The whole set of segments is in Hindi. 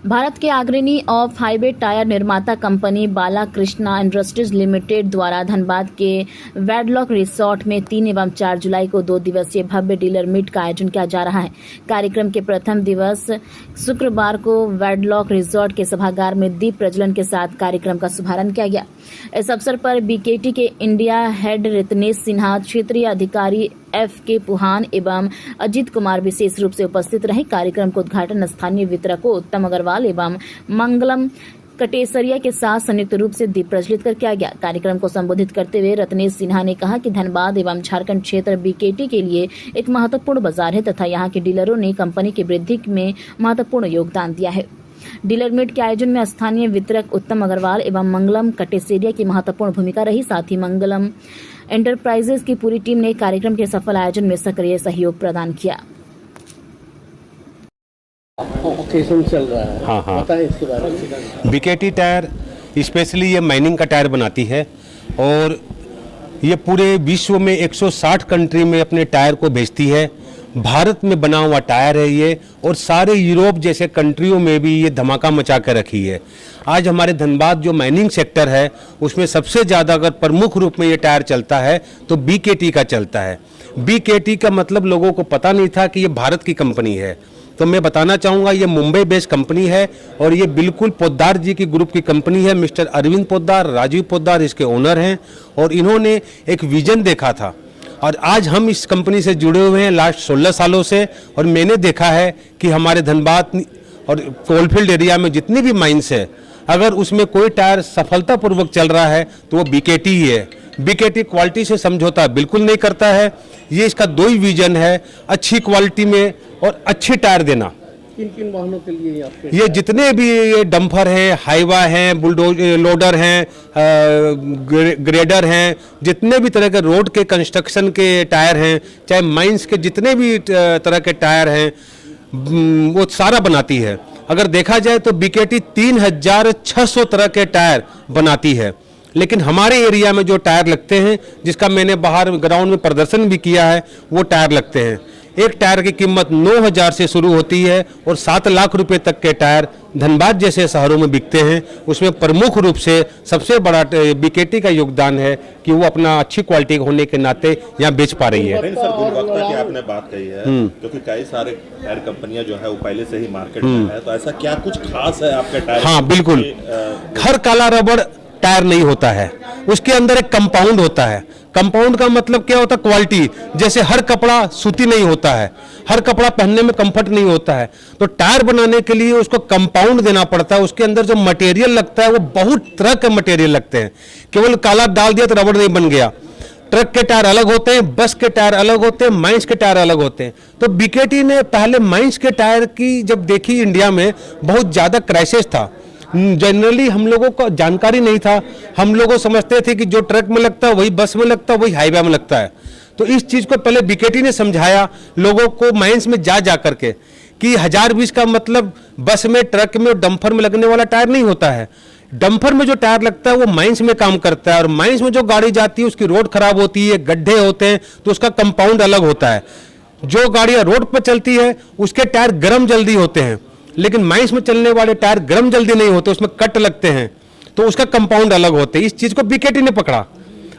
भारत के अग्रणी ऑफ हाईवे टायर निर्माता कंपनी बालाकृष्णा इंडस्ट्रीज लिमिटेड द्वारा धनबाद के वेडलॉक रिसोर्ट में 3 एवं 4 जुलाई को 2 दिवसीय भव्य डीलर मीट का आयोजन किया जा रहा है। कार्यक्रम के प्रथम दिवस शुक्रवार को वेडलॉक रिसोर्ट के सभागार में दीप प्रज्वलन के साथ कार्यक्रम का शुभारंभ किया गया। इस अवसर पर बीकेटी के इंडिया हेड रितनेश सिन्हा, क्षेत्रीय अधिकारी FK पुहान एवं अजीत कुमार विशेष रूप से उपस्थित रहे। कार्यक्रम का उद्घाटन स्थानीय वितरकों उत्तम अग्रवाल एवं मंगलम कटेसरिया के साथ संयुक्त रूप से दीप प्रज्वलित कर किया गया। कार्यक्रम को संबोधित करते हुए रत्नेश सिन्हा ने कहा कि धनबाद एवं झारखंड क्षेत्र बीकेटी के लिए एक महत्वपूर्ण बाजार है तथा यहाँ के डीलरों ने कंपनी की वृद्धि में महत्वपूर्ण योगदान दिया है। डीलर मीट के आयोजन में स्थानीय वितरक उत्तम अग्रवाल एवं मंगलम कटेसरिया की महत्वपूर्ण भूमिका रही। साथ ही मंगलम एंटरप्राइजेज की पूरी टीम ने कार्यक्रम के सफल आयोजन में सक्रिय सहयोग प्रदान किया। सेशन चल रहा है, हाँ। बताएं इसके बारे में। बीकेटी टायर स्पेशली ये माइनिंग का टायर बनाती है और ये पूरे विश्व में 160 कंट्री में अपने टायर को बेचती है। भारत में बना हुआ टायर है ये, और सारे यूरोप जैसे कंट्रियों में भी ये धमाका मचा कर रखी है। आज हमारे धनबाद जो माइनिंग सेक्टर है उसमें सबसे ज़्यादा अगर प्रमुख रूप में ये टायर चलता है तो बीकेटी का चलता है। बीकेटी का मतलब लोगों को पता नहीं था कि ये भारत की कंपनी है, तो मैं बताना चाहूँगा ये मुंबई बेस्ड कंपनी है और ये बिल्कुल पोद्दार जी की ग्रुप की कंपनी है। मिस्टर अरविंद पोद्दार, राजीव पोद्दार इसके ओनर हैं और इन्होंने एक विजन देखा था और आज हम इस कंपनी से जुड़े हुए हैं लास्ट 16 सालों से। और मैंने देखा है कि हमारे धनबाद और कोलफील्ड एरिया में जितनी भी माइंस है, अगर उसमें कोई टायर सफलतापूर्वक चल रहा है तो वो बीकेटी ही है। बीकेटी क्वालिटी से समझौता बिल्कुल नहीं करता है। ये इसका दो ही विजन है, अच्छी क्वालिटी में और अच्छे टायर देना। किन वाहनों के लिए आपके ये जितने भी ये डंपर हैं, हाईवा हैं, लोडर हैं, ग्रेडर हैं, जितने भी तरह के रोड के कंस्ट्रक्शन के टायर हैं, चाहे माइंस के जितने भी तरह के टायर हैं, वो सारा बनाती है। अगर देखा जाए तो बीकेटी 3600 तरह के टायर बनाती है, लेकिन हमारे एरिया में जो टायर लगते हैं, जिसका मैंने बाहर ग्राउंड में प्रदर्शन भी किया है, वो टायर लगते हैं। एक टायर की कीमत 9000 से शुरू होती है और 7 लाख रुपए तक के टायर धनबाद जैसे शहरों में बिकते हैं। उसमें प्रमुख रूप से सबसे बड़ा बीकेटी का योगदान है कि वो अपना अच्छी क्वालिटी होने के नाते यहाँ बेच पा रही है। सर, गुणवत्ता की आपने बात कही है, क्योंकि कई सारे टायर कंपनियां जो है वो पहले से ही मार्केट में है, तो ऐसा क्या कुछ खास है आपके टायर? हाँ बिल्कुल, हर काला रबड़ टायर नहीं होता है, उसके अंदर एक कंपाउंड होता है। कंपाउंड का मतलब क्या होता है? क्वालिटी। जैसे हर कपड़ा सूती नहीं होता है, हर कपड़ा पहनने में कंफर्ट नहीं होता है, तो टायर बनाने के लिए उसको कंपाउंड देना पड़ता है। उसके अंदर जो मटेरियल लगता है वो बहुत तरह के मटेरियल लगते हैं। केवल काला डाल दिया तो रबड़ नहीं बन गया। ट्रक के टायर अलग होते हैं, बस के टायर अलग होते हैं, माइंस के टायर अलग होते हैं। तो बीकेटी ने पहले माइंस के टायर की जब देखी, इंडिया में बहुत ज़्यादा क्राइसिस था। जनरली हम लोगों को जानकारी नहीं था, हम लोगों समझते थे कि जो ट्रक में लगता है वही बस में लगता है, वही हाईवे में लगता है। तो इस चीज़ को पहले बीकेटी ने समझाया लोगों को माइंस में जा करके कि 1020 का मतलब बस में, ट्रक में और डंपर में लगने वाला टायर नहीं होता है। डंपर में जो टायर लगता है वो माइंस में काम करता है, और माइंस में जो गाड़ी जाती है उसकी रोड खराब होती है, गड्ढे होते हैं, तो उसका कंपाउंड अलग होता है। जो गाड़ियाँ रोड पर चलती है उसके टायर गर्म जल्दी होते हैं, लेकिन माइंस में चलने वाले टायर गर्म जल्दी नहीं होते, उसमें कट लगते हैं, तो उसका कंपाउंड अलग होते हैं। इस चीज को बीकेटी ने पकड़ा।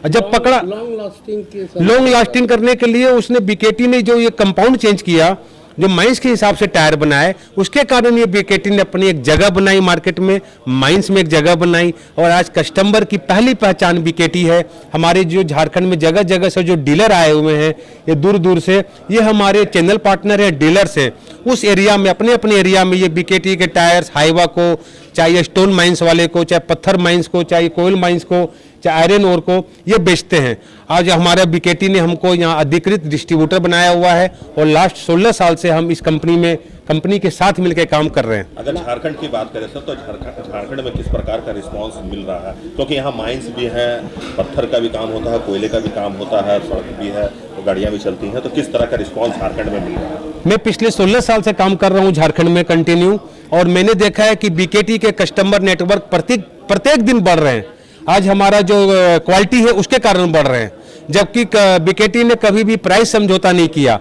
जब पकड़ा, लॉन्ग लास्टिंग करने के लिए उसने बीकेटी ने जो ये कंपाउंड चेंज किया, जो माइंस के हिसाब से टायर बनाए, उसके कारण ये बीकेटी ने अपनी एक जगह बनाई मार्केट में, माइंस में एक जगह बनाई, और आज कस्टमर की पहली पहचान बीकेटी है। हमारे जो झारखंड में जगह जगह से जो डीलर आए हुए हैं, ये दूर दूर से, ये हमारे चैनल पार्टनर है, डीलर्स हैं। उस एरिया में, अपने अपने एरिया में ये बीकेटी के टायर्स, हाईवा को, चाहे स्टोन माइंस वाले को, चाहे पत्थर माइंस को, चाहे कोयल माइंस को, चाहे आयरन ओर को, ये बेचते हैं। आज हमारे बीकेटी ने हमको यहाँ अधिकृत डिस्ट्रीब्यूटर बनाया हुआ है और लास्ट 16 साल से हम इस कंपनी के साथ मिलकर काम कर रहे हैं। अगर झारखंड की बात करें सर, तो झारखंड में किस प्रकार का रिस्पांस मिल रहा है? क्योंकि यहाँ माइंस भी है, पत्थर का भी काम होता है, कोयले का भी काम होता है, सड़क भी है, तो गाड़ियाँ भी चलती हैं, तो किस तरह का रिस्पांस झारखंड में मिल रहा है? मैं पिछले 16 साल से काम कर रहा हूँ झारखंड में कंटिन्यू, और मैंने देखा है कि बीकेटी के कस्टमर नेटवर्क प्रत्येक दिन बढ़ रहे हैं। आज हमारा जो क्वालिटी है उसके कारण बढ़ रहे हैं, जबकि बीकेटी ने कभी भी प्राइस समझौता नहीं किया।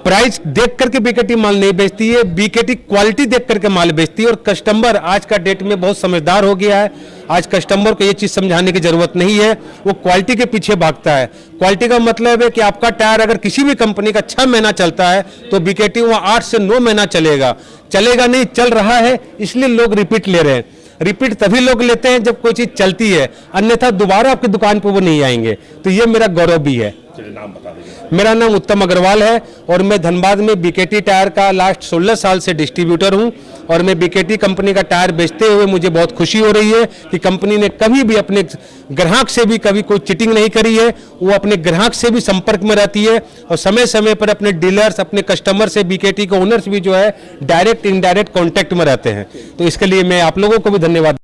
प्राइस देख करके बीकेटी माल नहीं बेचती है, बीकेटी क्वालिटी देख करके माल बेचती है। और कस्टमर आज का डेट में बहुत समझदार हो गया है। आज कस्टमर को ये चीज समझाने की जरूरत नहीं है, वो क्वालिटी के पीछे भागता है। क्वालिटी का मतलब है कि आपका टायर अगर किसी भी कंपनी का 6 महीना चलता है तो बीकेटी वहाँ 8 से 9 महीना चलेगा। चलेगा नहीं, चल रहा है, इसलिए लोग रिपीट ले रहे हैं। रिपीट तभी लोग लेते हैं जब कोई चीज चलती है, अन्यथा दोबारा आपकी दुकान पर वो नहीं आएंगे। तो ये मेरा गौरव भी है। चलिए नाम बता दीजिए। मेरा नाम उत्तम अग्रवाल है और मैं धनबाद में बीकेटी टायर का लास्ट 16 साल से डिस्ट्रीब्यूटर हूं। और मैं बीकेटी कंपनी का टायर बेचते हुए मुझे बहुत खुशी हो रही है कि कंपनी ने कभी भी अपने ग्राहक से भी कभी कोई चीटिंग नहीं करी है। वो अपने ग्राहक से भी संपर्क में रहती है और समय समय पर अपने डीलर्स, अपने कस्टमर से, बीकेटी के ओनर्स भी जो है डायरेक्ट इनडायरेक्ट कॉन्टैक्ट में रहते हैं। तो इसके लिए मैं आप लोगों को भी धन्यवाद